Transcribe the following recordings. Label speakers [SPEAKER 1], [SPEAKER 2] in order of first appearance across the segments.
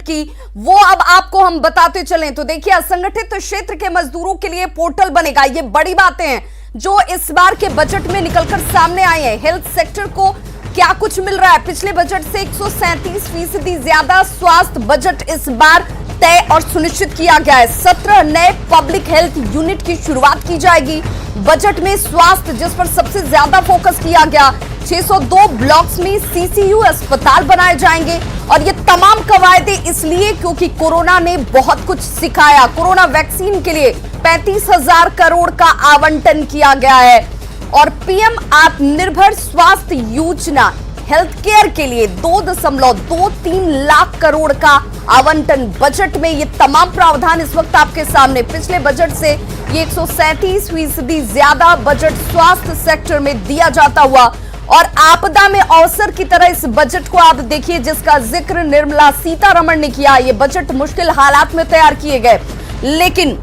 [SPEAKER 1] Budget की, वो अब आपको हम बताते चलें तो देखिए, असंगठित क्षेत्र के मजदूरों के लिए पोर्टल बनेगा। ये बड़ी बातें हैं जो इस बार के बजट में निकलकर सामने आई है। हेल्थ सेक्टर को क्या कुछ मिल रहा है? पिछले बजट से 137% ज्यादा स्वास्थ्य बजट इस बार तय और सुनिश्चित किया गया है। 17 नए पब्लिक हेल्थ यूनिट की शुरुआत की जाएगी। बजट में स्वास्थ्य, जिस पर सबसे ज्यादा फोकस किया गया, 602 ब्लॉक्स में सीसीयू अस्पताल बनाए जाएंगे। और ये तमाम कवायदे इसलिए क्योंकि कोरोना ने बहुत कुछ सिखाया। कोरोना वैक्सीन के लिए 35,000 करोड़ का आवंटन किया गया है। और पीएम आत्मनिर्भर स्वास्थ्य योजना हेल्थ केयर के लिए 2.23 लाख करोड़ का आवंटन। बजट में ये तमाम प्रावधान इस वक्त आपके सामने। पिछले बजट से ये 137% ज्यादा बजट स्वास्थ्य सेक्टर में दिया जाता हुआ। और आपदा में अवसर की तरह इस बजट को आप देखिए, जिसका जिक्र निर्मला सीतारमण ने किया। ये बजट मुश्किल हालात में तैयार किए गए, लेकिन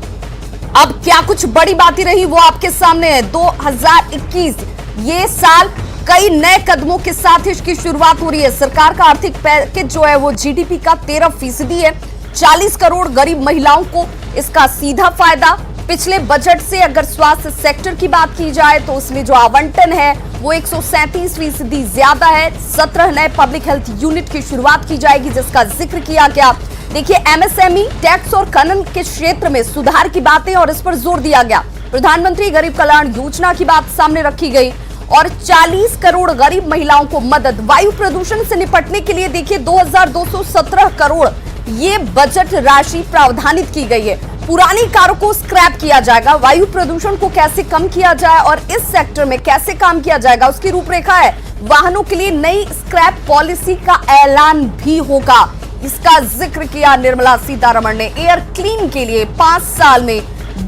[SPEAKER 1] अब क्या कुछ बड़ी बातें रही वो आपके सामने है। 2021 ये साल कई नए कदमों के साथ इसकी शुरुआत हो रही है। सरकार का आर्थिक पैकेज जो है वो जीडीपी का 13% है। 40 करोड़ गरीब महिलाओं को इसका सीधा फायदा। पिछले बजट से अगर स्वास्थ्य सेक्टर की बात की जाए तो उसमें जो आवंटन है वो 137% ज्यादा है। 17 नए पब्लिक हेल्थ यूनिट की शुरुआत की जाएगी, जिसका जिक्र किया गया। देखिए, एमएसएमई, टैक्स और खनन के क्षेत्र में सुधार की बातें और इस पर जोर दिया गया। प्रधानमंत्री गरीब कल्याण योजना की बात सामने रखी गई और 40 करोड़ गरीब महिलाओं को मदद। वायु प्रदूषण से निपटने के लिए देखिए 2217 करोड़ ये बजट राशि प्रावधानित की गई है। पुरानी कारों को स्क्रैप किया जाएगा। वायु प्रदूषण को कैसे कम किया जाए और इस सेक्टर में कैसे काम किया जाएगा, उसकी रूपरेखा है। वाहनों के लिए नई स्क्रैप पॉलिसी का ऐलान भी होगा। इसका जिक्र किया निर्मला सीतारमण ने। एयर क्लीन के लिए 5 साल में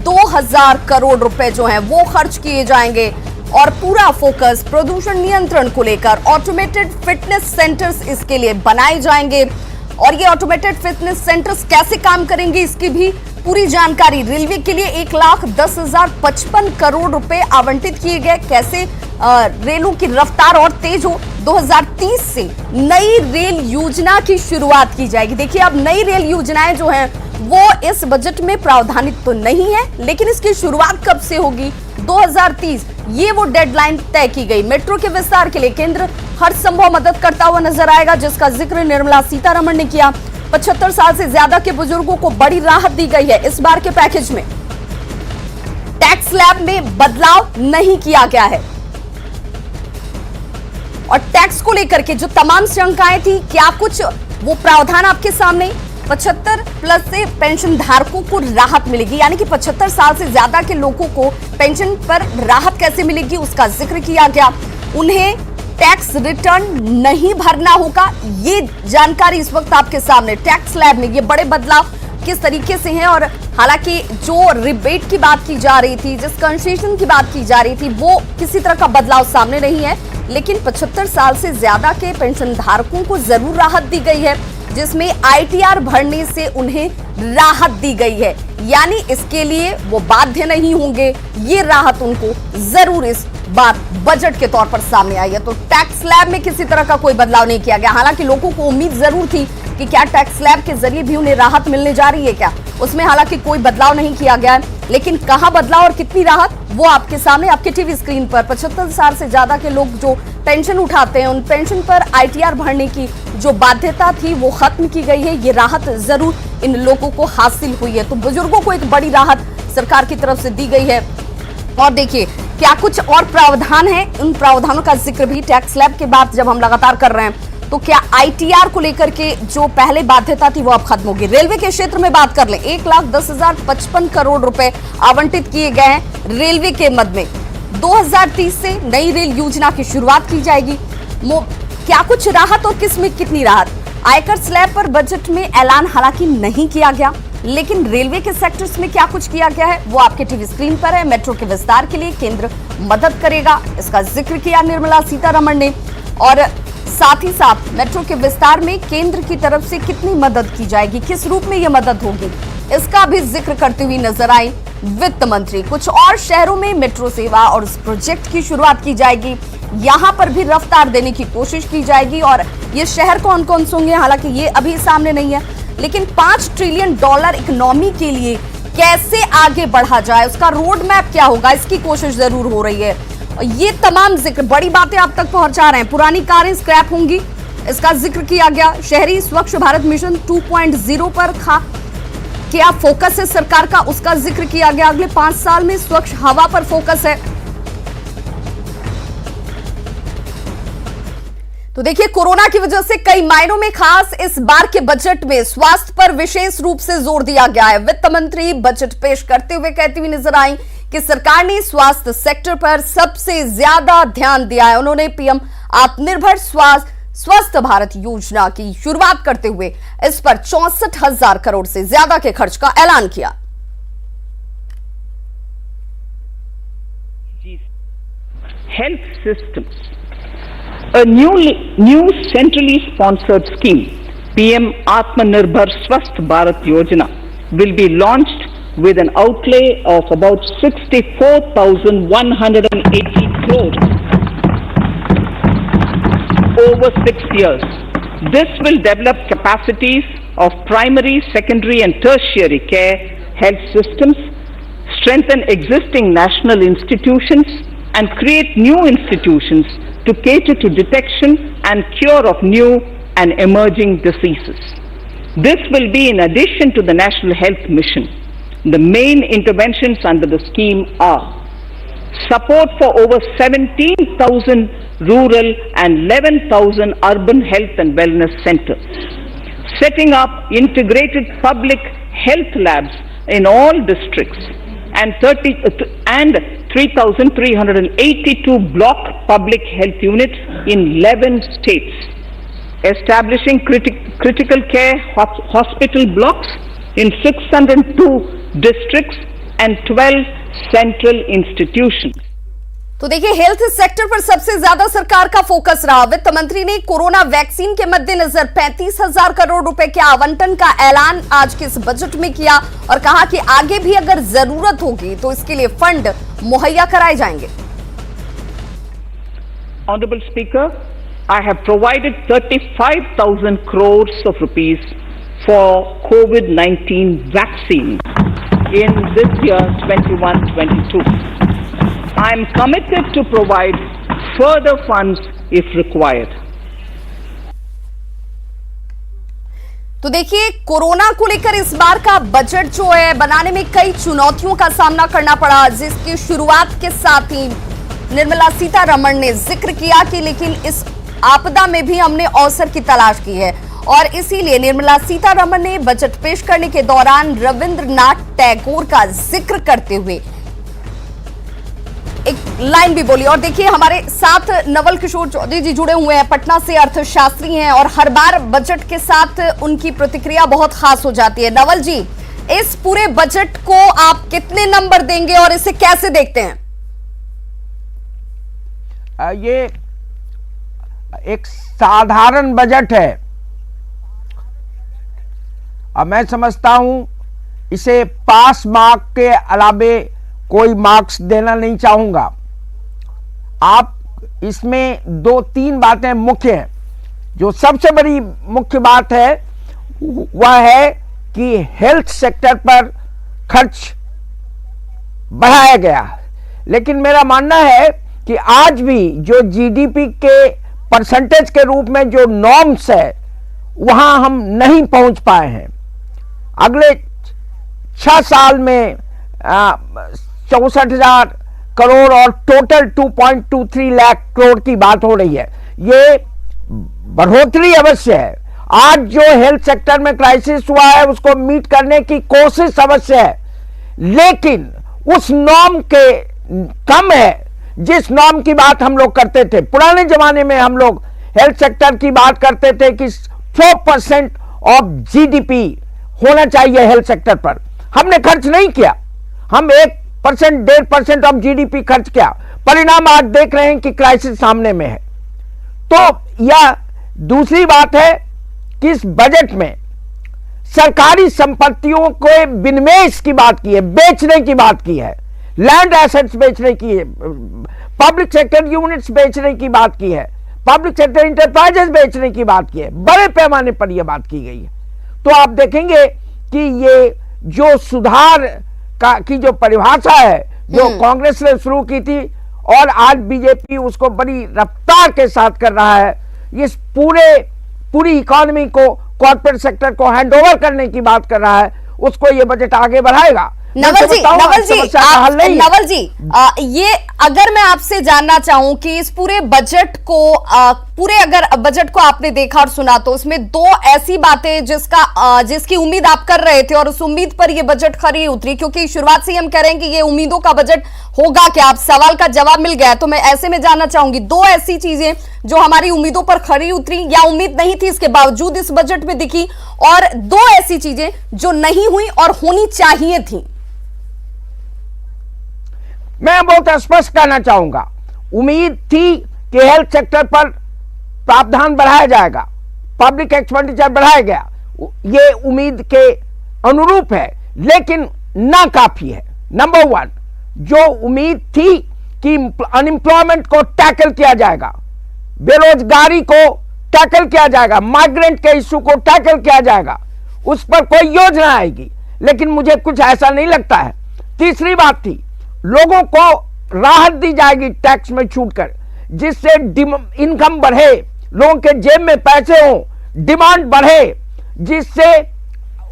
[SPEAKER 1] 2000 करोड़ रुपए जो हैं वो खर्च किए जाएंगे। और पूरा फोकस प्रदूषण नियंत्रण को लेकर। ऑटोमेटेड फिटनेस सेंटर्स इसके लिए बनाए जाएंगे। और ये ऑटोमेटेड फिटनेस सेंटर्स कैसे काम करेंगे, इसकी भी पूरी जानकारी। रेलवे के लिए 1,10,055 करोड़ रुपए आवंटित किए गए। कैसे रेलों की रफ्तार और तेज हो। 2030 से नई रेल योजना की शुरुआत की जाएगी। देखिए, अब नई रेल योजनाएं जो हैं वो इस बजट में प्रावधानित तो नहीं है, लेकिन इसकी शुरुआत कब से होगी? 2030, ये वो डेडलाइन तय की गई। मेट्रो के विस्तार के लिए केंद्र हर संभव मदद करता हुआ नजर आएगा, जिसका जिक्र निर्मला सीतारमण ने किया। 75 साल से ज्यादा के बुजुर्गों को बड़ी राहत दी गई है इस बार के पैकेज में। टैक्स स्लैब में बदलाव नहीं किया गया है। और टैक्स को लेकर के जो तमाम शंकाएं थी, क्या कुछ वो प्रावधान आपके सामने। 75 प्लस से पेंशन धारकों को राहत मिलेगी, यानी कि 75 साल से ज्यादा के लोगों को पेंशन पर राहत कैसे मिलेगी, उसका जिक्र किया गया। उन्हें टैक्स रिटर्न नहीं भरना होगा, ये जानकारी इस वक्त आपके सामने। टैक्स स्लैब में ये बड़े बदलाव किस तरीके से हैं। और हालांकि जो रिबेट की बात की जा रही थी, जिस कंसेशन की बात की जा रही थी, वो किसी तरह का बदलाव सामने नहीं है, लेकिन 75 साल से ज्यादा के पेंशन धारकों को जरूर राहत दी गई है, जिसमें आईटीआर भरने से उन्हें राहत दी गई है। यानी इसके लिए वो बाध्य नहीं होंगे, ये राहत उनको जरूर इस बार बजट के तौर पर सामने आई है। तो टैक्स स्लैब में किसी तरह का कोई बदलाव नहीं किया गया। हालांकि लोगों को उम्मीद जरूर थी कि क्या टैक्स स्लैब के जरिए भी उन्हें राहत मिलने जा रही है क्या, उसमें हालांकि कोई बदलाव नहीं किया गया है। लेकिन कहां बदलाव और कितनी राहत, वो आपके सामने आपके टीवी स्क्रीन पर। 75 साल से ज्यादा के लोग जो पेंशन उठाते हैं, उन पेंशन पर आईटीआर भरने की जो बाध्यता थी वो खत्म की गई है। ये राहत जरूर इन लोगों को हासिल हुई है। तो बुजुर्गों को एक बड़ी राहत सरकार की तरफ से दी गई है। और देखिए, क्या कुछ और प्रावधान है, उन प्रावधानों का जिक्र भी टैक्स स्लैब के बाद जब हम लगातार कर रहे हैं, तो क्या आईटीआर को लेकर के जो पहले बाध्यता थी वो अब खत्म होगी। रेलवे के क्षेत्र में बात कर लें, 1,10,055 करोड़ रुपए आवंटित किए गए हैं रेलवे के मद में। 2030 से नई रेल योजना की शुरुआत की जाएगी। क्या कुछ राहत और किसमें कितनी राहत। आयकर स्लैब पर बजट में ऐलान हालांकि नहीं किया गया, लेकिन रेलवे के सेक्टर्स में क्या कुछ किया गया है वो आपके टीवी स्क्रीन पर है। मेट्रो के विस्तार के लिए केंद्र मदद करेगा, इसका जिक्र किया निर्मला सीतारमण ने। और साथ ही साथ मेट्रो के विस्तार में केंद्र की तरफ से कितनी मदद की जाएगी, किस रूप में यह मदद होगी, इसका भी जिक्र करते हुए नजर आई वित्त मंत्री। कुछ और शहरों में मेट्रो सेवा और इस प्रोजेक्ट की शुरुआत की जाएगी, यहां पर भी रफ्तार देने की कोशिश की जाएगी। और ये शहर कौन कौन से होंगे, हालांकि ये अभी सामने नहीं है, लेकिन $5 ट्रिलियन इकोनॉमी के लिए कैसे आगे बढ़ा जाए, उसका रोड मैप क्या होगा, इसकी कोशिश जरूर हो रही है। ये तमाम जिक्र, बड़ी बातें आप तक पहुंचा रहे हैं। पुरानी कारें स्क्रैप होंगी, इसका जिक्र किया गया। शहरी स्वच्छ भारत मिशन 2.0 पर क्या फोकस है सरकार का, उसका जिक्र किया गया। अगले 5 साल में स्वच्छ हवा पर फोकस है। तो देखिए, कोरोना की वजह से कई मायनों में खास इस बार के बजट में स्वास्थ्य पर विशेष रूप से जोर दिया गया है। वित्त मंत्री बजट पेश करते हुए कहती हुई नजर आई कि सरकार ने स्वास्थ्य सेक्टर पर सबसे ज्यादा ध्यान दिया है। उन्होंने पीएम आत्मनिर्भर स्वस्थ भारत योजना की शुरुआत करते हुए इस पर 64,000 करोड़ से ज्यादा के खर्च का ऐलान किया।
[SPEAKER 2] Health systems, a new centrally sponsored scheme, PM Atmanirbhar Swasth Bharat Yojana, will be launched with an outlay of about 64,180 crores over 6 years. This will develop capacities of primary, secondary and tertiary care health systems, strengthen existing national institutions and create new institutions to cater to detection and cure of new and emerging diseases. This will be in addition to the National Health Mission. The main interventions under the scheme are support for over 17,000 rural and 11,000 urban health and wellness centers, setting up integrated public health labs in all districts, and 3,382 block public health units in 11 states, establishing critical care hospital blocks in 602 districts and 12 central institutions.
[SPEAKER 1] तो देखिए, health sector पर सबसे ज्यादा सरकार का focus रहा। वित्त मंत्री ने कोरोना वैक्सीन के मद्देनजर 35,000 करोड़ रुपए के आवंटन का ऐलान आज के इस बजट में किया और कहा कि आगे भी अगर जरूरत होगी तो इसके लिए फंड मुहैया कराए जाएंगे।
[SPEAKER 2] Honorable Speaker, I have provided 35,000 crores of rupees for COVID-19 vaccine in this year 21-22. I am committed to provide further funds if required.
[SPEAKER 1] तो देखिए, कोरोना को लेकर इस बार का बजट जो है बनाने में कई चुनौतियों का सामना करना पड़ा, जिसकी शुरुआत के साथ ही निर्मला सीतारमण ने जिक्र किया कि लेकिन इस आपदा में भी हमने अवसर की तलाश की है और इसीलिए निर्मला सीतारमण ने बजट पेश करने के दौरान रविंद्रनाथ टैगोर का जिक्र करते हुए एक लाइन भी बोली। और देखिए, हमारे साथ नवल किशोर चौधरी जी जुड़े हुए हैं, पटना से अर्थशास्त्री हैं और हर बार बजट के साथ उनकी प्रतिक्रिया बहुत खास हो जाती है। नवल जी, इस पूरे बजट को आप कितने नंबर देंगे और इसे कैसे देखते हैं?
[SPEAKER 3] ये एक साधारण बजट है। अब मैं समझता हूं इसे पास मार्क के अलावे कोई मार्क्स देना नहीं चाहूंगा। आप इसमें 2-3 बातें मुख्य हैं। जो सबसे बड़ी मुख्य बात है वह है कि हेल्थ सेक्टर पर खर्च बढ़ाया गया, लेकिन मेरा मानना है कि आज भी जो जीडीपी के परसेंटेज के रूप में जो नॉर्म्स है वहां हम नहीं पहुंच पाए हैं। अगले 6 साल में 64,000 करोड़ और टोटल 2.23 लाख करोड़ की बात हो रही है। ये बढ़ोतरी अवश्य है। आज जो हेल्थ सेक्टर में क्राइसिस हुआ है उसको मीट करने की कोशिश अवश्य है, लेकिन उस नॉर्म के कम है जिस नॉर्म की बात हम लोग करते थे। पुराने जमाने में हम लोग हेल्थ सेक्टर की बात करते थे कि 4% ऑफ जीडीपी होना चाहिए हेल्थ सेक्टर पर। हमने खर्च नहीं किया, हम 1%, 1.5% ऑफ जीडीपी खर्च किया। परिणाम आज देख रहे हैं कि क्राइसिस सामने में है। तो यह दूसरी बात है कि इस बजट में सरकारी संपत्तियों को विनिवेश की बात की है, बेचने की बात की है, लैंड एसेट्स बेचने की है, पब्लिक सेक्टर यूनिट्स बेचने की बात की है, पब्लिक सेक्टर इंटरप्राइजेस बेचने की बात की है। बड़े पैमाने पर यह बात की गई है। तो आप देखेंगे कि ये जो सुधार की जो परिभाषा है जो कांग्रेस ने शुरू की थी और आज बीजेपी उसको बड़ी रफ्तार के साथ कर रहा है, इस पूरी इकोनॉमी को, कॉर्पोरेट सेक्टर को हैंडओवर करने की बात कर रहा है, उसको ये बजट आगे बढ़ाएगा।
[SPEAKER 1] नवल जी, ये अगर मैं आपसे जानना चाहूं कि इस पूरे बजट को अगर बजट को आपने देखा और सुना तो उसमें दो ऐसी बातें जिसकी उम्मीद आप कर रहे थे और उस उम्मीद पर ये बजट खरी उतरी, क्योंकि शुरुआत से ही हम कह रहे हैं कि ये उम्मीदों का बजट होगा क्या। आप सवाल का जवाब मिल गया, तो मैं ऐसे में जानना चाहूंगी दो ऐसी चीजें जो हमारी उम्मीदों पर खरी उतरी या उम्मीद नहीं थी इसके बावजूद इस बजट में दिखी, और दो ऐसी चीजें जो नहीं हुई और होनी चाहिए थी।
[SPEAKER 3] मैं बहुत स्पष्ट कहना चाहूंगा, उम्मीद थी कि हेल्थ सेक्टर पर प्रावधान बढ़ाया जाएगा, पब्लिक एक्सपेंडिचर बढ़ाया गया, ये उम्मीद के अनुरूप है, लेकिन नाकाफी है। नंबर वन, जो उम्मीद थी कि अनएम्प्लॉयमेंट को टैकल किया जाएगा, बेरोजगारी को टैकल किया जाएगा, माइग्रेंट के इश्यू को टैकल किया जाएगा, उस पर कोई योजना आएगी, लेकिन मुझे कुछ ऐसा नहीं लगता है। तीसरी बात थी, लोगों को राहत दी जाएगी टैक्स में छूट कर, जिससे इनकम बढ़े, लोगों के जेब में पैसे हो, डिमांड बढ़े, जिससे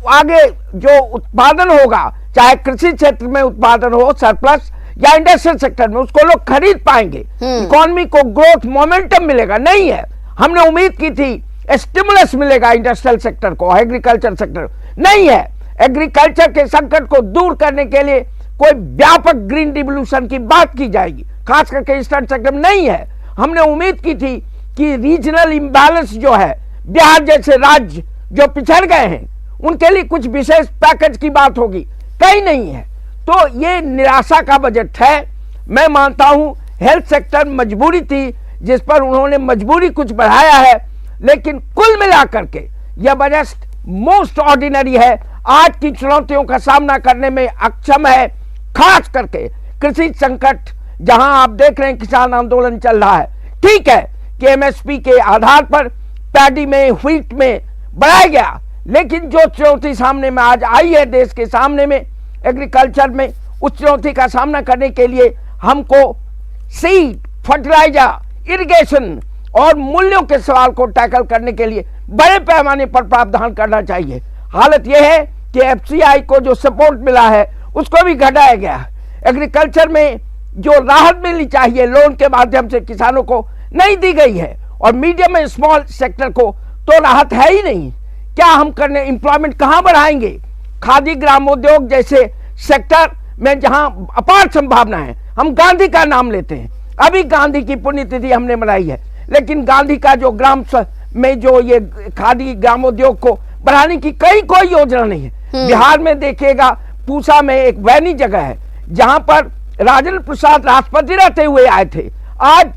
[SPEAKER 3] आगे जो उत्पादन होगा, चाहे कृषि क्षेत्र में उत्पादन हो सरप्लस या इंडस्ट्रियल सेक्टर में, उसको लोग खरीद पाएंगे, इकोनॉमी को ग्रोथ मोमेंटम मिलेगा। नहीं है, हमने उम्मीद की थी स्टिमुलस मिलेगा इंडस्ट्रियल सेक्टर को, एग्रीकल्चर सेक्टर नहीं है। एग्रीकल्चर के संकट को दूर करने के लिए कोई व्यापक ग्रीन रिवोल्यूशन की बात की जाएगी, खास करके ईस्टर्न सेक्टर में नहीं है। हमने उम्मीद की थी कि रीजनल इम्बैलेंस जो है, बिहार जैसे राज्य जो पिछड़ गए हैं, उनके लिए कुछ विशेष पैकेज की बात होगी, कहीं नहीं है। तो ये निराशा का बजट है। मैं मानता हूं हेल्थ सेक्टर मजबूरी थी, जिस पर उन्होंने मजबूरी कुछ बढ़ाया है, लेकिन कुल मिलाकर के यह बजट मोस्ट ऑर्डिनरी है, आज की चुनौतियों का सामना करने में अक्षम है। खास करके कृषि संकट, जहां आप देख रहे हैं किसान आंदोलन चल रहा है, ठीक है कि एमएसपी के आधार पर पैडी में, व्हीट में बढ़ाया गया, लेकिन जो चुनौती सामने में आज आई है देश के सामने में एग्रीकल्चर में, उस चुनौती का सामना करने के लिए हमको सीड, फर्टिलाइजर, इरिगेशन और मूल्यों के सवाल को टैकल करने के लिए बड़े पैमाने पर प्रावधान करना चाहिए। हालत यह है कि एफसीआई को जो सपोर्ट मिला है उसको भी घटाया गया। एग्रीकल्चर में जो राहत मिलनी चाहिए लोन के माध्यम से किसानों को नहीं दी गई है, और मीडियम एंड स्मॉल सेक्टर को तो राहत है ही नहीं। क्या हम करने, एम्प्लॉयमेंट कहां बढ़ाएंगे? खादी ग्रामोद्योग जैसे सेक्टर में जहां अपार संभावना है, हम गांधी का नाम लेते हैं, अभी गांधी की पुण्यतिथि हमने मनाई है, लेकिन गांधी का जो ग्राम में जो ये खादी ग्रामोद्योग को बढ़ाने की कोई योजना नहीं है। बिहार में देखिएगा, पूसा में एक वैनी जगह है जहां पर राजेंद्र प्रसाद राष्ट्रपति रहते हुए आए थे, आज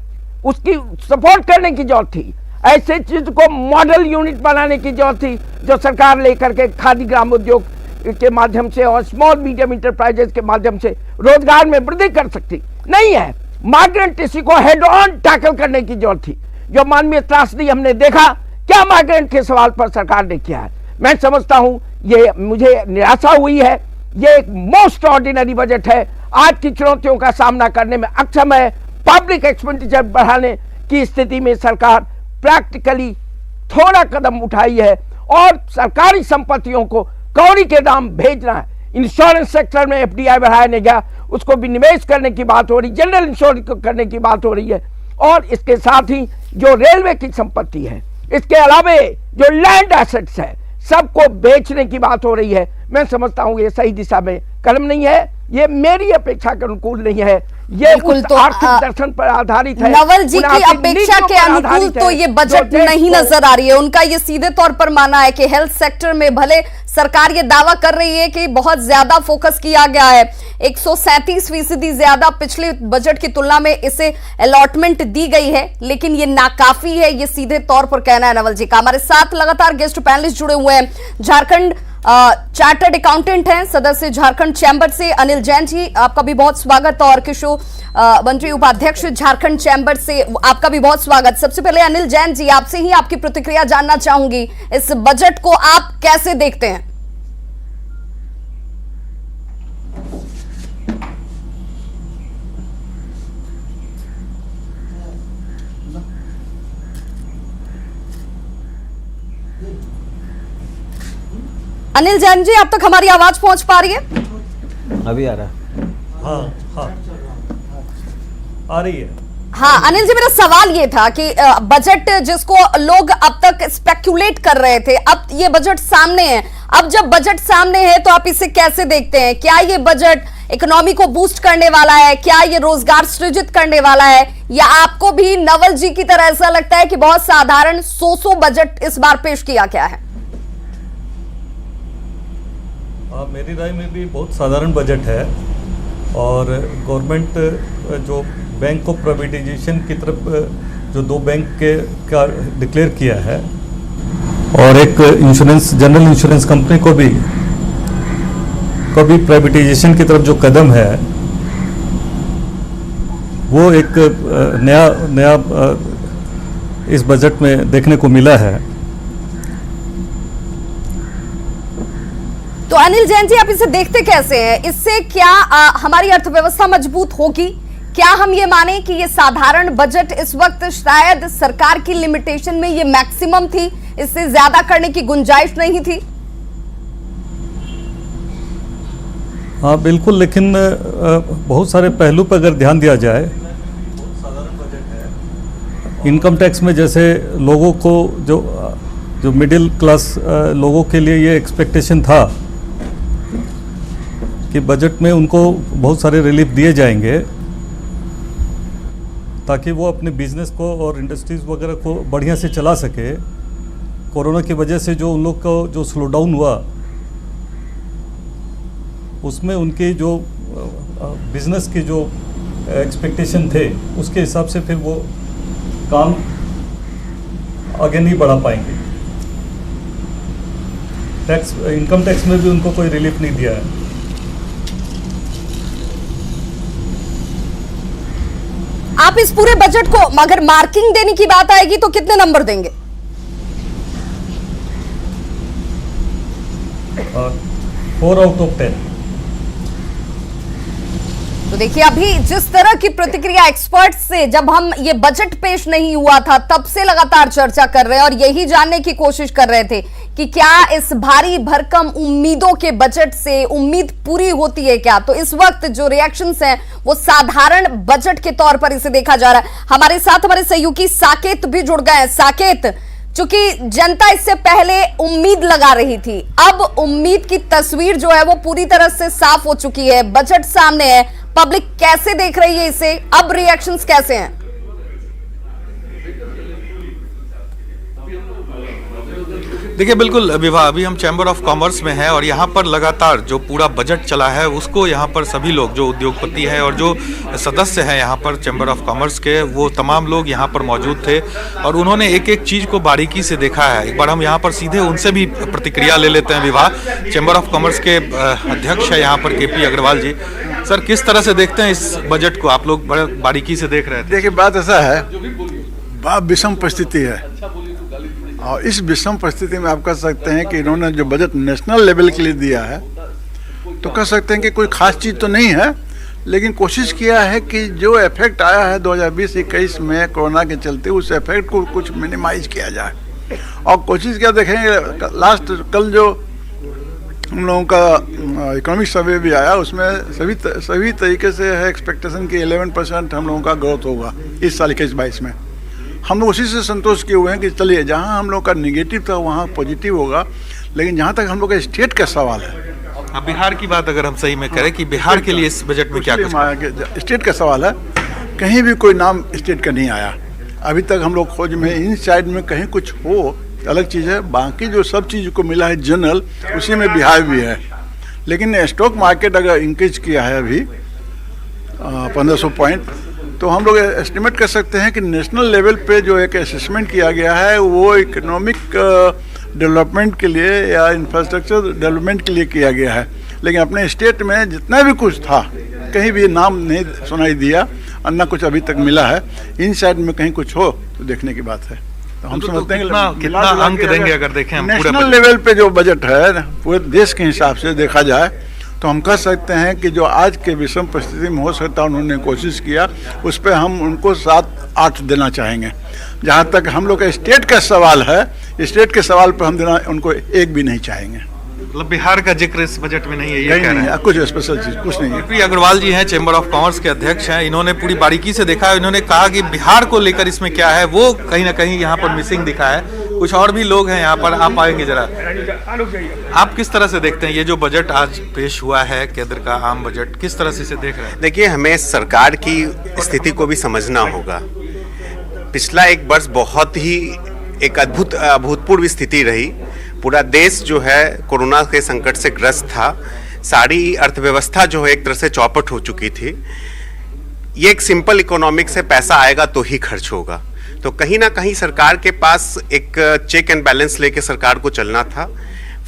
[SPEAKER 3] उसकी सपोर्ट करने की जरूरत थी। ऐसे चीज को मॉडल यूनिट बनाने की जरूरत थी, जो सरकार लेकर के खादी ग्रामोद्योग के माध्यम से और स्मॉल मीडियम इंटरप्राइजेस के माध्यम से रोजगार में वृद्धि कर सकती। नहीं है, माइग्रेंट इसी को हेड ऑन टैकल करने की जरूरत थी। जो मानवीय त्रासदी हमने देखा, क्या माइग्रेंट के सवाल पर सरकार ने किया है? मैं समझता हूं ये मुझे निराशा हुई है। ये एक मोस्ट ऑर्डिनरी बजट है, आज की चुनौतियों का सामना करने में अक्षम है। पब्लिक एक्सपेंडिचर बढ़ाने की स्थिति में सरकार प्रैक्टिकली थोड़ा कदम उठाई है, और सरकारी संपत्तियों को कौड़ी के दाम भेजना है। इंश्योरेंस सेक्टर में एफडीआई बढ़ाया नहीं गया, उसको भी निवेश करने की बात हो रही, जनरल इंश्योरेंस को करने की बात हो रही है, और इसके साथ ही जो रेलवे की संपत्ति है, इसके अलावा जो लैंड एसेट्स है, सबको बेचने की बात हो रही है। मैं समझता हूं ये सही दिशा में कदम नहीं है, ये मेरी अपेक्षा के अनुकूल नहीं है, ये उस आर्थिक दर्शन पर आधारित है।
[SPEAKER 1] नवल जी की अपेक्षा के अनुकूल तो ये बजट नहीं नजर आ रही है। उनका ये सीधे तौर पर मानना है कि हेल्थ सेक्टर में भले सरकार ये दावा कर रही है कि बहुत ज्यादा फोकस किया गया है, 137% ज्यादा पिछले बजट की तुलना में इसे अलॉटमेंट दी गई है, लेकिन ये नाकाफी है, ये सीधे तौर पर कहना है नवल जी का। हमारे साथ लगातार गेस्ट पैनलिस्ट जुड़े हुए हैं। झारखंड चार्टर्ड अकाउंटेंट हैं, सदस्य झारखंड चैंबर से अनिल जैन जी, आपका भी बहुत स्वागत। और किशोर मंत्री उपाध्यक्ष झारखंड चैंबर से आपका भी बहुत स्वागत। सबसे पहले अनिल जैन जी, आपसे ही आपकी प्रतिक्रिया जानना चाहूंगी, इस बजट को आप कैसे देखते हैं? अनिल जैन जी, अब तक हमारी आवाज पहुंच पा रही है?
[SPEAKER 4] अभी आ रहा है।
[SPEAKER 5] हाँ आ रही है।
[SPEAKER 1] हाँ अनिल जी, मेरा सवाल ये था कि बजट जिसको लोग अब तक स्पेक्युलेट कर रहे थे, अब ये बजट सामने है। अब जब बजट सामने है तो आप इसे कैसे देखते हैं? क्या ये बजट इकोनॉमी को बूस्ट करने वाला है? क्या ये रोजगार सृजित करने वाला है? या आपको भी नवल जी की तरह ऐसा लगता है कि बहुत साधारण सो बजट इस बार पेश किया गया है?
[SPEAKER 5] मेरी राय में भी बहुत साधारण बजट है और गवर्नमेंट जो बैंक ऑफ प्राइवेटाइजेशन की तरफ जो 2 बैंक के का डिक्लेयर किया है और एक इंश्योरेंस जनरल इंश्योरेंस कंपनी को भी प्राइवेटाइजेशन की तरफ जो कदम है वो एक नया इस बजट में देखने को मिला है।
[SPEAKER 1] तो अनिल जैन जी, आप इसे देखते कैसे हैं? इससे क्या हमारी अर्थव्यवस्था मजबूत होगी? क्या हम ये माने कि ये साधारण बजट इस वक्त शायद सरकार की लिमिटेशन में ये मैक्सिमम थी, इससे ज्यादा करने की गुंजाइश नहीं थी?
[SPEAKER 5] हाँ बिल्कुल, लेकिन बहुत सारे पहलू पर अगर ध्यान दिया जाए, बहुत साधारण बजट है। इनकम टैक्स में जैसे लोगों को जो मिडिल क्लास लोगों के लिए ये एक्सपेक्टेशन था कि बजट में उनको बहुत सारे रिलीफ दिए जाएंगे ताकि वो अपने बिजनेस को और इंडस्ट्रीज वगैरह को बढ़िया से चला सके। कोरोना की वजह से जो उन लोग को जो स्लो डाउन हुआ उसमें उनके जो बिजनेस के जो एक्सपेक्टेशन थे उसके हिसाब से फिर वो काम आगे नहीं बढ़ा पाएंगे। इनकम टैक्स में भी उनको कोई रिलीफ नहीं दिया है।
[SPEAKER 1] आप इस पूरे बजट को अगर मार्किंग देने की बात आएगी तो कितने नंबर देंगे?
[SPEAKER 5] 4 आउट ऑफ 10।
[SPEAKER 1] तो देखिए, अभी जिस तरह की प्रतिक्रिया एक्सपर्ट से जब हम ये बजट पेश नहीं हुआ था तब से लगातार चर्चा कर रहे हैं और यही जानने की कोशिश कर रहे थे कि क्या इस भारी भरकम उम्मीदों के बजट से उम्मीद पूरी होती है क्या? तो इस वक्त जो रिएक्शंस हैं वो साधारण बजट के तौर पर इसे देखा जा रहा है। हमारे साथ हमारे सहयोगी साकेत भी जुड़ गए हैं। साकेत, चूंकि जनता इससे पहले उम्मीद लगा रही थी, अब उम्मीद की तस्वीर जो है वो पूरी तरह से साफ हो चुकी है, बजट सामने है, पब्लिक कैसे देख रही है इसे? अब रिएक्शंस कैसे हैं?
[SPEAKER 6] देखिए बिल्कुल विभा, अभी हम चैम्बर ऑफ कॉमर्स में हैं और यहाँ पर लगातार जो पूरा बजट चला है उसको यहाँ पर सभी लोग जो उद्योगपति हैं और जो सदस्य हैं यहाँ पर चैम्बर ऑफ कॉमर्स के, वो तमाम लोग यहाँ पर मौजूद थे और उन्होंने एक एक चीज़ को बारीकी से देखा है। एक बार हम यहाँ पर सीधे उनसे भी प्रतिक्रिया ले लेते हैं। विभा, चैम्बर ऑफ कॉमर्स के अध्यक्ष है यहाँ पर KP अग्रवाल जी। सर, किस तरह से देखते हैं इस बजट को? आप लोग बड़े बारीकी से देख रहे थे।
[SPEAKER 7] देखिए, बात ऐसा है, बहुत विषम परिस्थिति है और इस विषम परिस्थिति में आप कह सकते हैं कि इन्होंने जो बजट नेशनल लेवल के लिए दिया है तो कह सकते हैं कि कोई खास चीज़ तो नहीं है, लेकिन कोशिश किया है कि जो इफेक्ट आया है 2020-21 में कोरोना के चलते उस इफेक्ट को कुछ मिनिमाइज किया जाए। और कोशिश क्या देखेंगे, कल जो हम लोगों का इकोनॉमिक सर्वे भी आया उसमें सभी तरीके से है एक्सपेक्टेशन कि 11% हम लोगों का ग्रोथ होगा इस साल 21-22 में। हम लोग उसी से संतोष किए हुए हैं कि चलिए जहां हम लोग का नेगेटिव था वहां पॉजिटिव होगा, लेकिन जहां तक हम लोग का स्टेट का सवाल है,
[SPEAKER 6] अब बिहार की बात अगर हम सही में करें कि बिहार के लिए इस बजट में क्या कुछ
[SPEAKER 7] स्टेट का सवाल है, कहीं भी कोई नाम स्टेट का नहीं आया अभी तक। हम लोग खोज में इन साइड में कहीं कुछ हो अलग चीज़ है, बाकी जो सब चीज़ को मिला है जनरल उसी में बिहार भी है। लेकिन स्टॉक मार्केट अगर इंक्रीज किया है अभी 1500 पॉइंट, तो हम लोग एस्टिमेट कर सकते हैं कि नेशनल लेवल पे जो एक असेसमेंट किया गया है वो इकोनॉमिक डेवलपमेंट के लिए या इंफ्रास्ट्रक्चर डेवलपमेंट के लिए किया गया है, लेकिन अपने स्टेट में जितना भी कुछ था कहीं भी नाम नहीं सुनाई दिया और न कुछ अभी तक मिला है। इन साइड में कहीं कुछ हो तो देखने की बात है। तो हम समझते हैं
[SPEAKER 6] कितना अंक देंगे अगर देखें हम पूरे
[SPEAKER 7] नेशनल लेवल पे जो बजट है पूरे देश के हिसाब से देखा जाए तो हम कह सकते हैं कि जो आज के विषम परिस्थिति में हो सकता है उन्होंने कोशिश किया, उस पर हम उनको 7-8 देना चाहेंगे। जहाँ तक हम लोग का स्टेट का सवाल है, स्टेट के सवाल पर हम देना उनको 1 भी नहीं चाहेंगे।
[SPEAKER 6] मतलब बिहार का जिक्र इस बजट में नहीं है, ये
[SPEAKER 7] कहीं
[SPEAKER 6] कह रहे
[SPEAKER 7] नहीं
[SPEAKER 6] हैं।
[SPEAKER 7] है, कुछ स्पेशल चीज कुछ नहीं है।
[SPEAKER 6] पी अग्रवाल जी हैं, चैम्बर ऑफ कॉमर्स के अध्यक्ष हैं। इन्होंने पूरी बारीकी से देखा है। इन्होंने कहा कि बिहार को लेकर इसमें क्या है वो कहीं ना कहीं यहाँ पर मिसिंग दिखा है। कुछ और भी लोग हैं यहाँ पर, आप आएंगे जरा। आप किस तरह से देखते हैं ये जो बजट आज पेश हुआ है, केंद्र का आम बजट, किस तरह से इसे देख रहे हैं?
[SPEAKER 8] देखिए, हमें सरकार की स्थिति को भी समझना होगा। पिछला 1 वर्ष बहुत ही एक अभूतपूर्व स्थिति रही। पूरा देश जो है कोरोना के संकट से ग्रस्त था। सारी अर्थव्यवस्था जो है एक तरह से चौपट हो चुकी थी। ये एक सिंपल इकोनॉमिक्स है, पैसा आएगा तो ही खर्च होगा। तो कहीं ना कहीं सरकार के पास एक चेक एंड बैलेंस लेके सरकार को चलना था,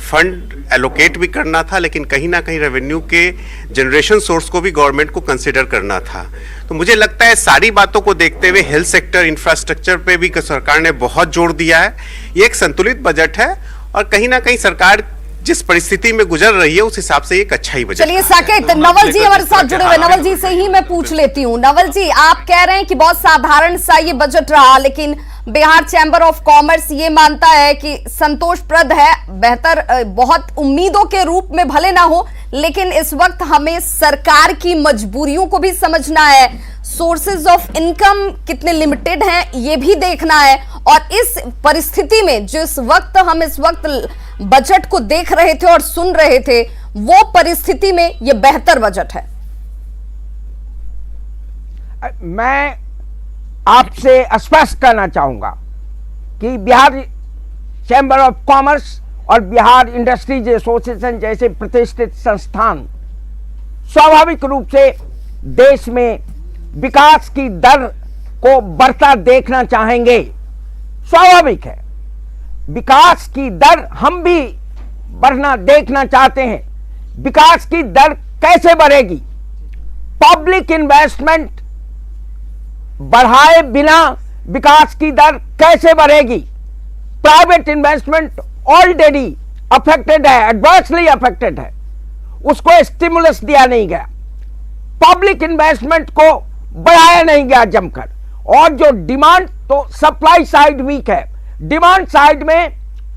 [SPEAKER 8] फंड एलोकेट भी करना था, लेकिन कहीं ना कहीं रेवेन्यू के जनरेशन सोर्स को भी गवर्नमेंट को कंसिडर करना था। तो मुझे लगता है सारी बातों को देखते हुए हेल्थ सेक्टर, इंफ्रास्ट्रक्चर पे भी सरकार ने बहुत जोर दिया है। ये एक संतुलित बजट है और कहीं ना कहीं सरकार जिस परिस्थिति में गुजर रही है उस हिसाब से एक अच्छा ही बजट।
[SPEAKER 1] चलिए साकेत, नवल जी हमारे साथ जुड़े हुए, नवल जी से ही मैं पूछ लेती हूँ। नवल जी, आप कह रहे हैं कि बहुत साधारण सा ये बजट रहा, लेकिन बिहार चैम्बर ऑफ कॉमर्स ये मानता है कि संतोषप्रद है, बेहतर, बहुत उम्मीदों के रूप में भले ना हो, लेकिन इस वक्त हमें सरकार की मजबूरियों को भी समझना है, सोर्सेज ऑफ इनकम कितने लिमिटेड हैं ये भी देखना है, और इस परिस्थिति में जिस वक्त हम इस वक्त बजट को देख रहे थे और सुन रहे थे, वो परिस्थिति में ये बेहतर बजट है।
[SPEAKER 3] मैं आपसे स्पष्ट करना चाहूंगा कि बिहार चैम्बर ऑफ कॉमर्स और बिहार इंडस्ट्रीज एसोसिएशन जैसे प्रतिष्ठित संस्थान स्वाभाविक रूप से देश में विकास की दर को बढ़ता देखना चाहेंगे। स्वाभाविक है, विकास की दर हम भी बढ़ना देखना चाहते हैं। विकास की दर कैसे बढ़ेगी? पब्लिक इन्वेस्टमेंट बढ़ाए बिना विकास की दर कैसे बढ़ेगी? प्राइवेट इन्वेस्टमेंट ऑलरेडी अफेक्टेड है, एडवर्सली अफेक्टेड है, उसको स्टिमुलस दिया नहीं गया, पब्लिक इन्वेस्टमेंट को बढ़ाया नहीं गया जमकर, और जो डिमांड, तो सप्लाई साइड वीक है, डिमांड साइड में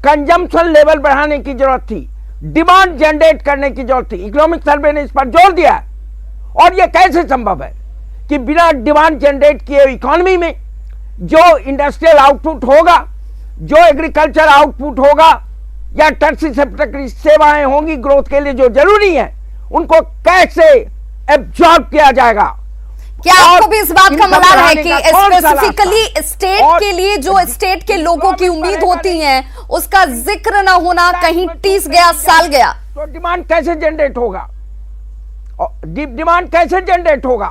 [SPEAKER 3] कंजम्पशन लेवल बढ़ाने की जरूरत थी, डिमांड जनरेट करने की जरूरत थी। इकोनॉमिक सर्वे ने इस पर जोर दिया है। और यह कैसे संभव है कि बिना डिमांड जनरेट किए इकोनॉमी में जो इंडस्ट्रियल आउटपुट होगा, जो एग्रीकल्चर आउटपुट होगा, या टर्शियरी सेक्टर की सेवाएं होंगी ग्रोथ के लिए जो जरूरी है, उनको कैसे एब्जॉर्ब किया जाएगा?
[SPEAKER 1] क्या आपको भी इस बात का मलाल है कि स्पेसिफिकली स्टेट के लिए जो स्टेट के लोगों की उम्मीद होती है उसका जिक्र ना होना, कहीं टीस गया, साल गया?
[SPEAKER 3] तो डिमांड कैसे जनरेट होगा? डिमांड कैसे जनरेट होगा?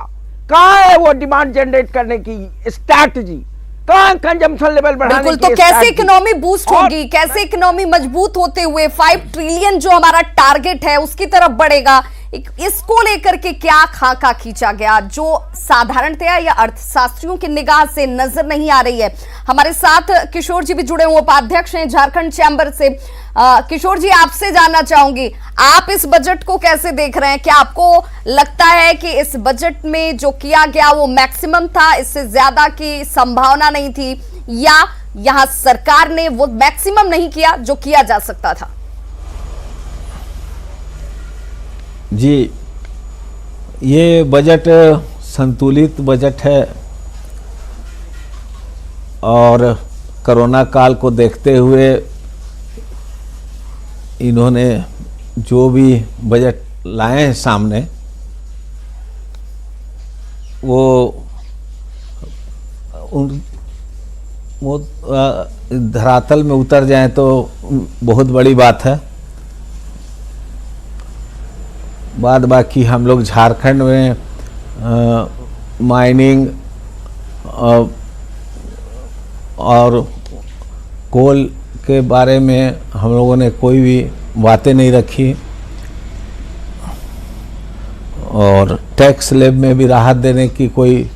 [SPEAKER 3] कहाँ है वो डिमांड जनरेट करने की स्ट्रैटेजी? कहाँ कंजम्पशन लेवल बढ़ाने की?
[SPEAKER 1] बिल्कुल, तो कैसे इकोनॉमी बूस्ट होगी, कैसे इकोनॉमी मजबूत होते हुए 5 ट्रिलियन जो हमारा टारगेट है उसकी तरफ बढ़ेगा? इसको लेकर के क्या खाका खींचा गया जो साधारणतया या अर्थशास्त्रियों की निगाह से नजर नहीं आ रही है? हमारे साथ किशोर जी भी जुड़े हुए, उपाध्यक्ष हैं झारखंड चैम्बर से। किशोर जी, आपसे जानना चाहूंगी, आप इस बजट को कैसे देख रहे हैं? क्या आपको लगता है कि इस बजट में जो किया गया वो मैक्सिमम था, इससे ज्यादा की संभावना नहीं थी, या यहां सरकार ने वो मैक्सिमम नहीं किया जो किया जा सकता था?
[SPEAKER 4] जी, ये बजट संतुलित बजट है और कोरोना काल को देखते हुए इन्होंने जो भी बजट लाए हैं सामने, वो धरातल में उतर जाए तो बहुत बड़ी बात है। बाद बाकी हम लोग झारखंड में माइनिंग और कोल के बारे में हम लोगों ने कोई भी बातें नहीं रखी और टैक्स स्लैब में भी राहत देने की कोई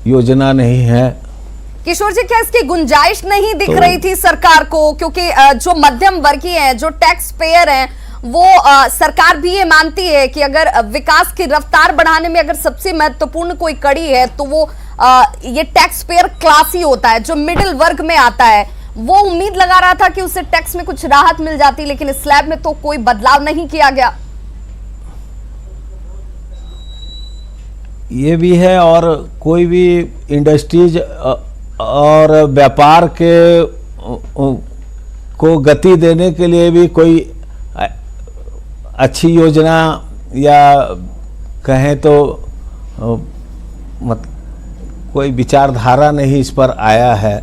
[SPEAKER 4] योजना नहीं है।
[SPEAKER 1] किशोर जी, क्या इसकी गुंजाइश नहीं दिख रही थी सरकार को? क्योंकि जो मध्यम वर्गीय हैं, जो टैक्स पेयर हैं, वो सरकार भी ये मानती है कि अगर विकास की रफ्तार बढ़ाने में अगर सबसे महत्वपूर्ण कोई कड़ी है तो वो ये टैक्स पेयर क्लास ही होता है, जो मिडिल वर्ग में आता है। वो उम्मीद लगा रहा था कि उससे टैक्स में कुछ राहत मिल जाती, लेकिन स्लैब में तो कोई बदलाव नहीं किया गया।
[SPEAKER 4] ये भी है, और कोई भी इंडस्ट्रीज और व्यापार के को गति देने के लिए भी कोई अच्छी योजना या कहें तो कोई विचारधारा नहीं इस पर आया है।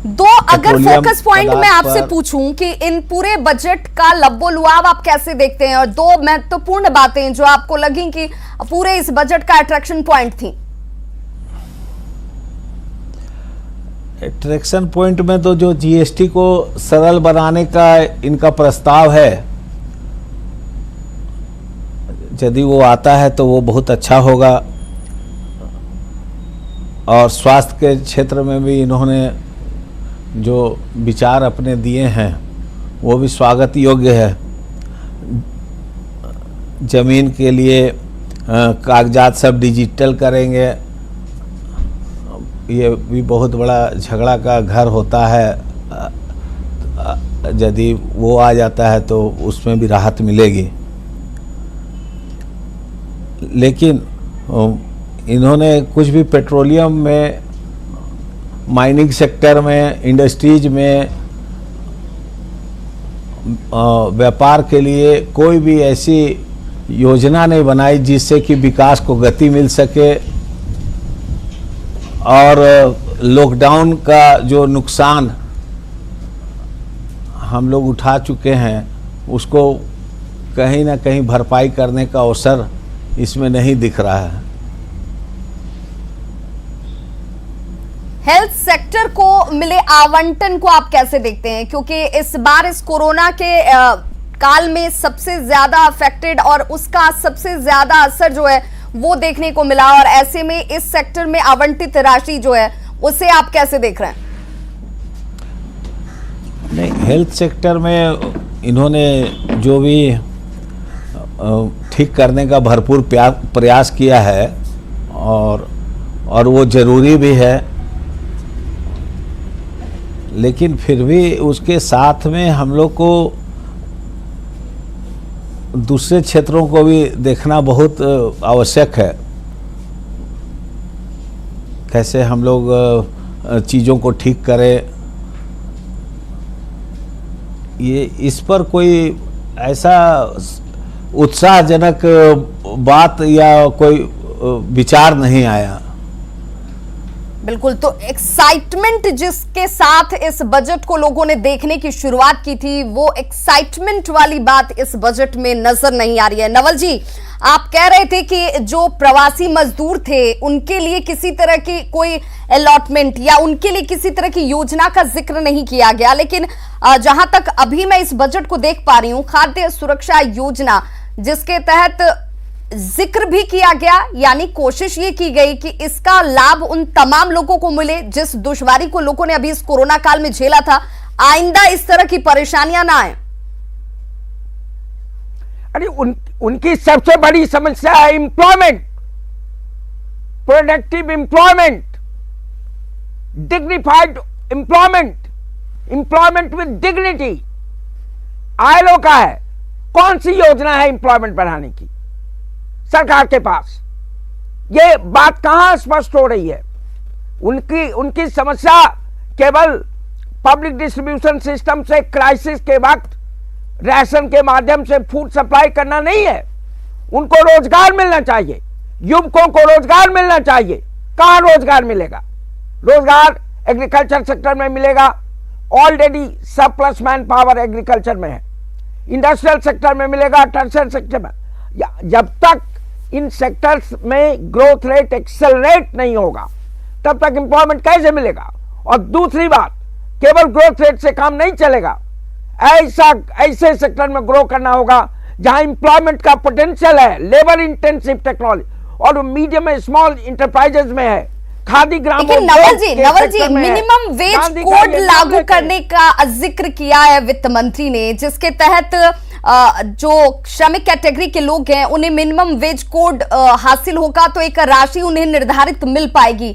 [SPEAKER 1] दो अगर फोकस पॉइंट मैं आपसे पूछूं कि इन पूरे बजट का लब्बो-लुआब आप कैसे देखते हैं, और दो महत्वपूर्ण बातें जो आपको लगी कि पूरे इस बजट का अट्रैक्शन पॉइंट थी।
[SPEAKER 4] अट्रैक्शन पॉइंट में तो जो जीएसटी को सरल बनाने का इनका प्रस्ताव है, यदि वो आता है तो वो बहुत अच्छा होगा। और स्वास्थ्य के क्षेत्र में भी इन्होंने जो विचार अपने दिए हैं वो भी स्वागत योग्य है। जमीन के लिए कागजात सब डिजिटल करेंगे, ये भी बहुत बड़ा झगड़ा का घर होता है। यदि वो आ जाता है तो उसमें भी राहत मिलेगी। लेकिन इन्होंने कुछ भी पेट्रोलियम में, माइनिंग सेक्टर में, इंडस्ट्रीज में, व्यापार के लिए कोई भी ऐसी योजना नहीं बनाई जिससे कि विकास को गति मिल सके। और लॉकडाउन का जो नुकसान हम लोग उठा चुके हैं उसको कहीं ना कहीं भरपाई करने का अवसर इसमें नहीं दिख रहा है।
[SPEAKER 1] हेल्थ सेक्टर को मिले आवंटन को आप कैसे देखते हैं? क्योंकि इस बार इस कोरोना के काल में सबसे ज्यादा अफेक्टेड और उसका सबसे ज्यादा असर जो है वो देखने को मिला, और ऐसे में इस सेक्टर में आवंटित राशि जो है उसे आप कैसे देख रहे हैं?
[SPEAKER 4] नहीं, हेल्थ सेक्टर में इन्होंने जो भी ठीक करने का भरपूर प्रयास किया है और वो जरूरी भी है, लेकिन फिर भी उसके साथ में हम लोग को दूसरे क्षेत्रों को भी देखना बहुत आवश्यक है। कैसे हम लोग चीज़ों को ठीक करें, ये इस पर कोई ऐसा उत्साहजनक बात या कोई विचार नहीं आया।
[SPEAKER 1] बिल्कुल, तो एक्साइटमेंट जिसके साथ इस बजट को लोगों ने देखने की शुरुआत की थी, वो एक्साइटमेंट वाली बात इस बजट में नजर नहीं आ रही है। नवल जी, आप कह रहे थे कि जो प्रवासी मजदूर थे उनके लिए किसी तरह की कोई अलॉटमेंट या उनके लिए किसी तरह की योजना का जिक्र नहीं किया गया, लेकिन जहां तक अभी मैं इस बजट को देख पा रही हूं, खाद्य सुरक्षा योजना जिसके तहत जिक्र भी किया गया, यानी कोशिश ये की गई कि इसका लाभ उन तमाम लोगों को मिले जिस दुश्वारी को लोगों ने अभी इस कोरोना काल में झेला था, आइंदा इस तरह की परेशानियां ना आए।
[SPEAKER 3] अरे उनकी सबसे बड़ी समस्या है employment, productive employment, dignified employment, employment with dignity. ILO का है, कौन सी योजना है एम्प्लॉयमेंट बढ़ाने की सरकार के पास? ये बात कहां स्पष्ट हो रही है? उनकी समस्या केवल पब्लिक डिस्ट्रीब्यूशन सिस्टम से क्राइसिस के वक्त राशन के माध्यम से फूड सप्लाई करना नहीं है। उनको रोजगार मिलना चाहिए, युवकों को रोजगार मिलना चाहिए। कहां रोजगार मिलेगा? रोजगार एग्रीकल्चर सेक्टर में मिलेगा, already surplus man power agriculture में है। इंडस्ट्रियल सेक्टर में मिलेगा, टर्शियरी सेक्टर में। जब तक इन सेक्टर्स में ग्रोथ रेट एक्सेलरेट नहीं होगा तब तक एम्प्लॉयमेंट कैसे मिलेगा? और दूसरी बात, केवल ग्रोथ रेट से काम नहीं चलेगा, ऐसे सेक्टर में ग्रो करना होगा जहां एम्प्लॉयमेंट का पोटेंशियल है, लेबर इंटेंसिव टेक्नोलॉजी, और मीडियम एंड स्मॉल इंटरप्राइजेस में है। खादी ग्राम
[SPEAKER 1] लेकिन नवल जी मिनिमम वेज कोड लागू करने का जिक्र किया है वित्त मंत्री ने, जिसके तहत जो श्रमिक कैटेगरी के लोग हैं उन्हें मिनिमम वेज कोड हासिल होगा तो एक राशि उन्हें निर्धारित मिल पाएगी।